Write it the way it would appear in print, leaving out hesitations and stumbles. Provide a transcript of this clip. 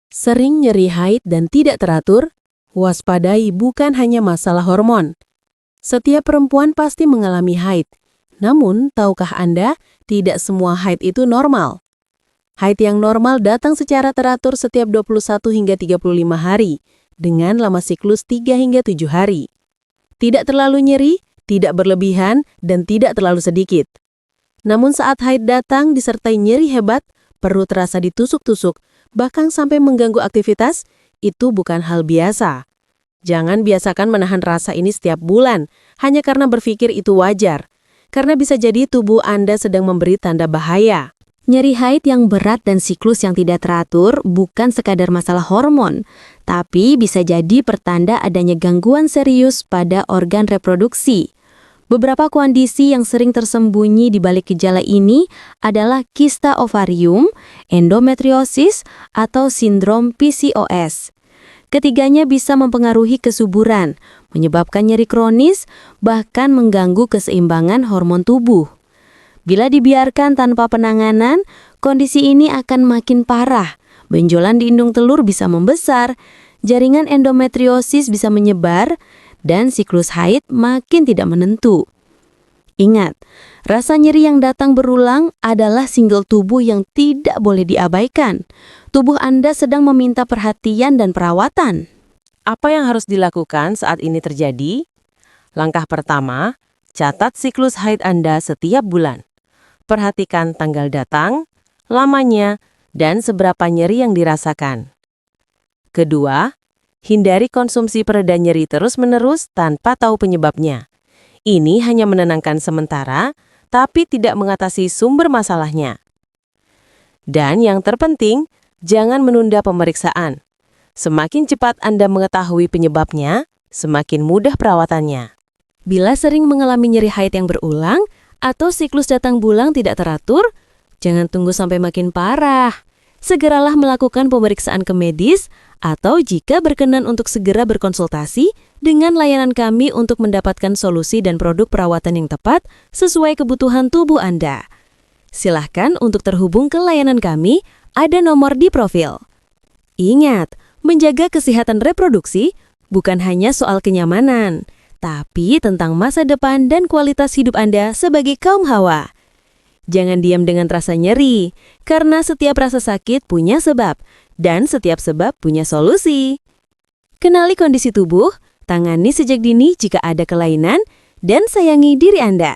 Sering nyeri haid dan tidak teratur? Waspadai, bukan hanya masalah hormon. Setiap perempuan pasti mengalami haid. Namun, tahukah Anda, tidak semua haid itu normal. Haid yang normal datang secara teratur setiap 21 hingga 35 hari, dengan lama siklus 3 hingga 7 hari. Tidak terlalu nyeri, tidak berlebihan, dan tidak terlalu sedikit. Namun saat haid datang disertai nyeri hebat, perut terasa ditusuk-tusuk, bahkan sampai mengganggu aktivitas, itu bukan hal biasa. Jangan biasakan menahan rasa ini setiap bulan, hanya karena berpikir itu wajar. Karena bisa jadi tubuh Anda sedang memberi tanda bahaya. Nyeri haid yang berat dan siklus yang tidak teratur bukan sekadar masalah hormon, tapi bisa jadi pertanda adanya gangguan serius pada organ reproduksi. Beberapa kondisi yang sering tersembunyi di balik gejala ini adalah kista ovarium, endometriosis, atau sindrom PCOS. Ketiganya bisa mempengaruhi kesuburan, menyebabkan nyeri kronis, bahkan mengganggu keseimbangan hormon tubuh. Bila dibiarkan tanpa penanganan, kondisi ini akan makin parah. Benjolan di indung telur bisa membesar, jaringan endometriosis bisa menyebar, dan siklus haid makin tidak menentu. Ingat, rasa nyeri yang datang berulang adalah sinyal tubuh yang tidak boleh diabaikan. Tubuh Anda sedang meminta perhatian dan perawatan. Apa yang harus dilakukan saat ini terjadi? Langkah pertama, catat siklus haid Anda setiap bulan. Perhatikan tanggal datang, lamanya, dan seberapa nyeri yang dirasakan. Kedua, hindari konsumsi pereda nyeri terus-menerus tanpa tahu penyebabnya. Ini hanya menenangkan sementara, tapi tidak mengatasi sumber masalahnya. Dan yang terpenting, jangan menunda pemeriksaan. Semakin cepat Anda mengetahui penyebabnya, semakin mudah perawatannya. Bila sering mengalami nyeri haid yang berulang, atau siklus datang bulan tidak teratur, jangan tunggu sampai makin parah. Segeralah melakukan pemeriksaan ke medis, atau jika berkenan untuk segera berkonsultasi dengan layanan kami untuk mendapatkan solusi dan produk perawatan yang tepat sesuai kebutuhan tubuh Anda. Silahkan untuk terhubung ke layanan kami, ada nomor di profil. Ingat, menjaga kesehatan reproduksi bukan hanya soal kenyamanan, tapi tentang masa depan dan kualitas hidup Anda sebagai kaum hawa. Jangan diam dengan rasa nyeri, karena setiap rasa sakit punya sebab, dan setiap sebab punya solusi. Kenali kondisi tubuh, tangani sejak dini jika ada kelainan, dan sayangi diri Anda.